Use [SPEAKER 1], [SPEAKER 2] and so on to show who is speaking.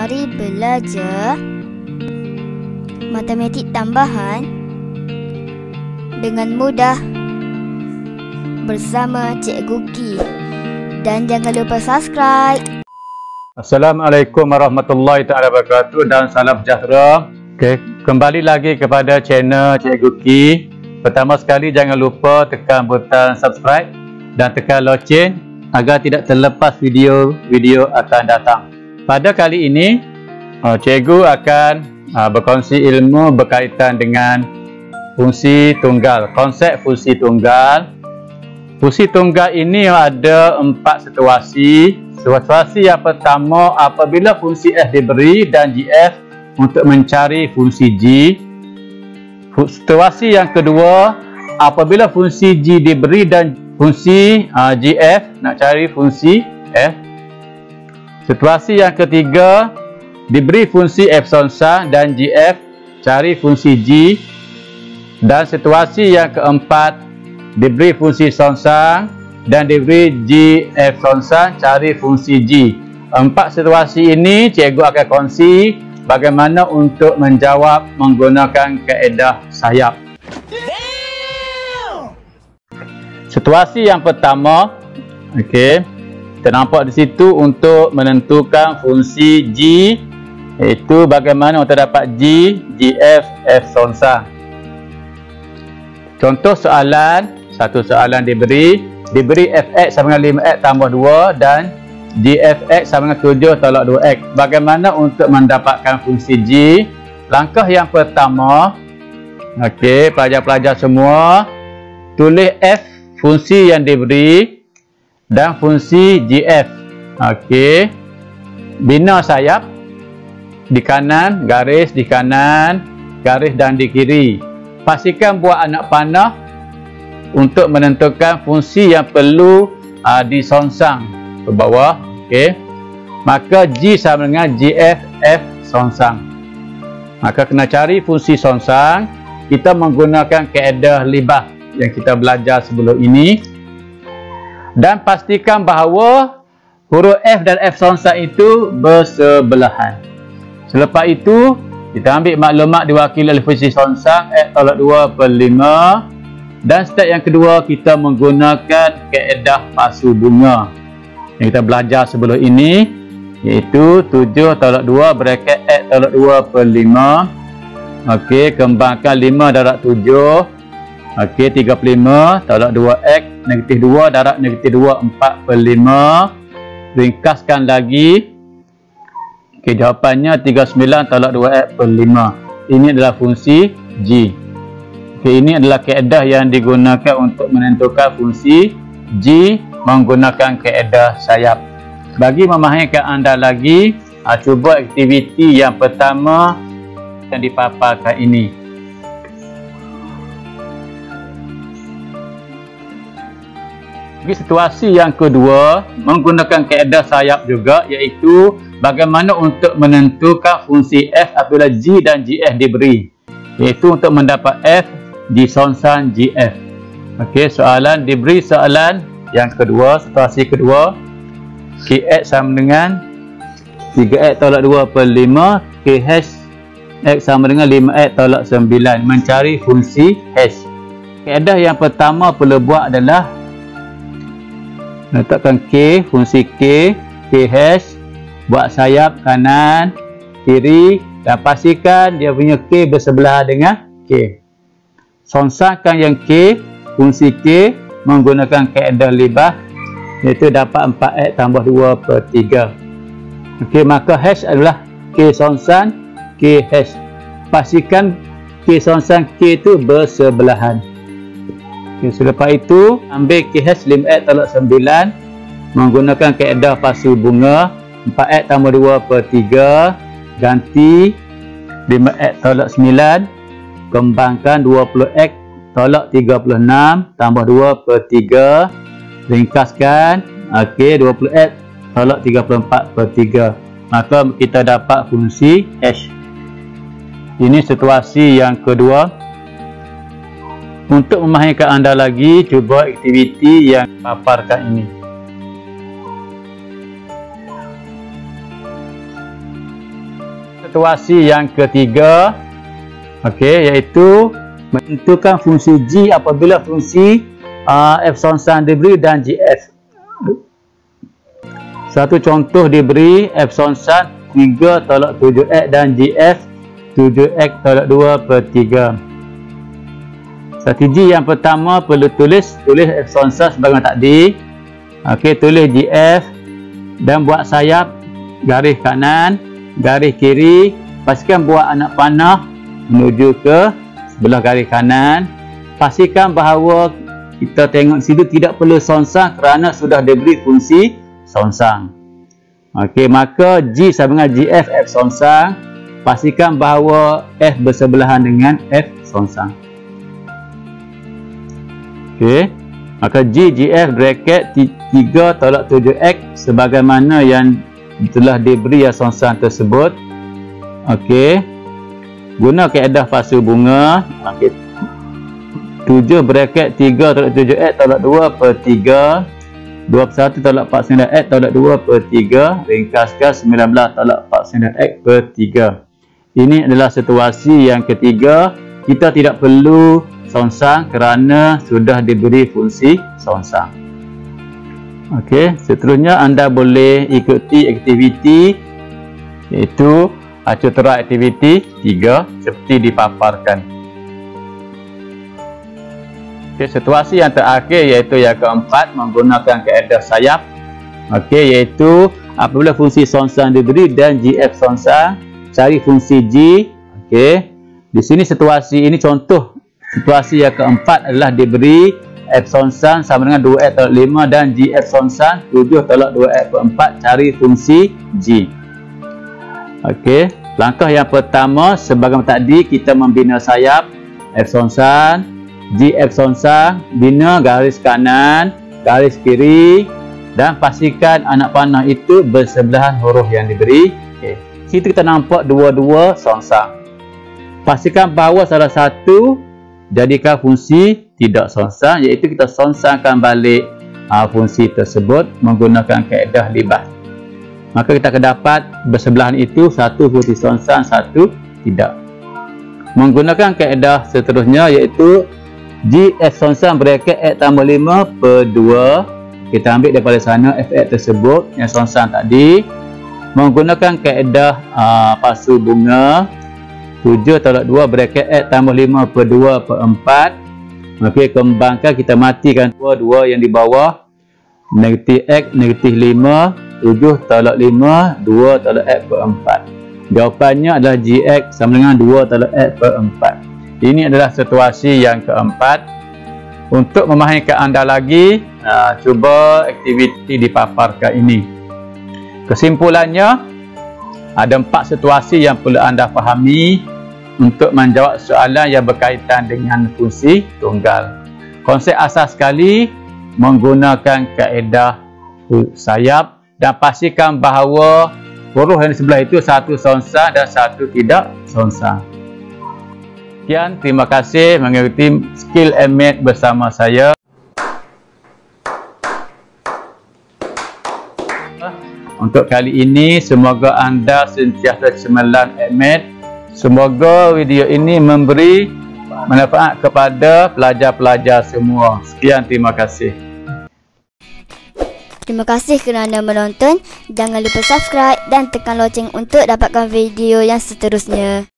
[SPEAKER 1] Mari belajar matematik tambahan dengan mudah bersama Cikgu Ki. Dan jangan lupa subscribe.
[SPEAKER 2] Assalamualaikum warahmatullahi wabarakatuh dan salam sejahtera. Kembali lagi kepada channel Cikgu Ki. Pertama sekali jangan lupa tekan butang subscribe dan tekan loceng agar tidak terlepas video-video akan datang. Pada kali ini, cikgu akan berkongsi ilmu berkaitan dengan fungsi tunggal, konsep fungsi tunggal. Fungsi tunggal ini ada 4 situasi. Situasi yang pertama, apabila fungsi f diberi dan gf untuk mencari fungsi g. Situasi yang kedua, apabila fungsi g diberi dan fungsi gf nak cari fungsi f. Situasi yang ketiga, diberi fungsi f sonsang dan gf, cari fungsi g. Dan situasi yang keempat, diberi fungsi sonsang dan diberi gf sonsang, cari fungsi g. 4 situasi ini cikgu akan kongsi bagaimana untuk menjawab menggunakan kaedah sayap. Situasi yang pertama, kita nampak di situ untuk menentukan fungsi g, iaitu bagaimana untuk dapat g, gf, f sonsang. Contoh soalan, satu soalan diberi fx sama dengan 5x tambah 2 dan gfx sama dengan 7 tolak 2x. Bagaimana untuk mendapatkan fungsi g? Langkah yang pertama, pelajar-pelajar semua, tulis f fungsi yang diberi dan fungsi gf. Bina sayap di kanan, garis di kanan, garis dan di kiri. Pastikan buat anak panah untuk menentukan fungsi yang perlu disongsang ke bawah. Maka g sama dengan gf f songsang. Maka kena cari fungsi songsang. Kita menggunakan kaedah libah yang kita belajar sebelum ini. Dan pastikan bahawa huruf F dan F songsang itu bersebelahan. Selepas itu, kita ambil maklumat diwakili oleh fungsi songsang X tolak 2 per 5. Dan step yang kedua, kita menggunakan kaedah pasu bunga yang kita belajar sebelum ini, iaitu 7 tolak 2 bracket X tolak 2 per 5. Kembangkan 5 darab 7. 35 tolak 2x negatif 2 darab negatif 2 4 per 5. Ringkaskan lagi. Jawapannya 39 tolak 2x per 5. Ini adalah fungsi g. Ini adalah kaedah yang digunakan untuk menentukan fungsi g menggunakan kaedah sayap. Bagi memahamkan anda lagi, cuba aktiviti yang pertama yang dipaparkan ini. Situasi yang kedua menggunakan kaedah sayap juga, iaitu bagaimana untuk menentukan fungsi f apabila g dan gf diberi, iaitu untuk mendapat f disongsang gf. Soalan diberi soalan yang kedua, situasi kedua, kx sama dengan 3x tolak 2 per 5, kh x sama dengan 5x tolak 9, mencari fungsi h. Kaedah yang pertama perlu buat adalah letakkan k, fungsi k, kh, buat sayap kanan, kiri dan pastikan dia punya k bersebelah dengan k. Songsangkan yang k, fungsi k menggunakan kaedah libah, iaitu dapat 4x tambah 2 per 3. Maka h adalah k songsang kh. Pastikan k songsang k itu bersebelahan. Selepas itu, ambil kh 5x tolak 9 menggunakan kaedah pasu bunga. 4x tambah 2 per 3, ganti 5x tolak 9, kembangkan 20x tolak 36 tambah 2 per 3, ringkaskan 20x tolak 34 per 3. Maka kita dapat fungsi h. Ini situasi yang kedua. Untuk memahamkan anda lagi, cuba aktiviti yang paparkan ini. Situasi yang ketiga, okey, iaitu menentukan fungsi G apabila fungsi F sonsan diberi dan GF. Satu contoh diberi F sonsan 3/7x dan GF 7x/2/3. Strategi yang pertama perlu tulis F sonsan sebagaimana tadi. Okey, tulis GF dan buat sayap garis kanan, garis kiri, pastikan buat anak panah menuju ke sebelah garis kanan. Pastikan bahawa kita tengok situ tidak perlu sonsang kerana sudah diberi fungsi sonsang. Okey, maka G sama dengan GF F sonsang. Pastikan bahawa F bersebelahan dengan F sonsang. Okey, maka G GF bracket 3/7x sebagaimana yang telah diberi sonsang tersebut. Okey, guna kaedah fasa bunga. Okey, 7 bracket 3/7x/2/3 21/49x/2/3 ringkaskan 19/49x/3. Ini adalah situasi yang ketiga. Kita tidak perlu sonsang kerana sudah diberi fungsi sonsang. Okey, seterusnya anda boleh ikuti aktiviti iaitu acutera aktiviti 3 seperti dipaparkan. Okey, situasi yang terakhir iaitu yang keempat menggunakan kaedah sayap. Okey, iaitu apabila fungsi sonsang diberi dan GF sonsang, cari fungsi G. Okey, di sini situasi ini contoh. Situasi yang keempat adalah diberi F sonsang sama dengan 2x/5 dan GF sonsang 7/2x/4. Cari fungsi G. Okey, langkah yang pertama sebagaimana tadi kita membina sayap F sonsang, GF sonsang, bina garis kanan, garis kiri dan pastikan anak panah itu bersebelahan huruf yang diberi. Okey, situ kita nampak dua-dua sonsang. Pastikan bahawa salah satu jadikan fungsi tidak sonsang, iaitu kita sonsangkan balik fungsi tersebut menggunakan kaedah libas. Maka kita akan dapat bersebelahan itu satu fungsi sonsang, satu tidak. Menggunakan kaedah seterusnya iaitu GF sonsang bracket X tambah 5/2. Kita ambil daripada sana FX tersebut yang sonsang tadi. Menggunakan kaedah pasu bunga 7/2 bracket X tambah 5/2/4. Okey, kembangkan, kita matikan dua yang di bawah. Negatif X, negatif 5, 7/5, 2/x/4. Jawapannya adalah GX sama dengan 2/x/4. Ini adalah situasi yang keempat. Untuk memahamkan anda lagi, cuba aktiviti dipaparkan ini. Kesimpulannya, ada 4 situasi yang perlu anda fahami untuk menjawab soalan yang berkaitan dengan fungsi tunggal. Konsep asas sekali menggunakan kaedah sayap dan pastikan bahawa huruf yang di sebelah itu satu sonsang dan satu tidak sonsang. Sekian, terima kasih mengikuti Skill and Math bersama saya. Untuk kali ini, semoga anda sentiasa cemerlang Math. Semoga video ini memberi manfaat kepada pelajar-pelajar semua. Sekian, terima kasih.
[SPEAKER 1] Terima kasih kerana menonton. Jangan lupa subscribe dan tekan loceng untuk dapatkan video yang seterusnya.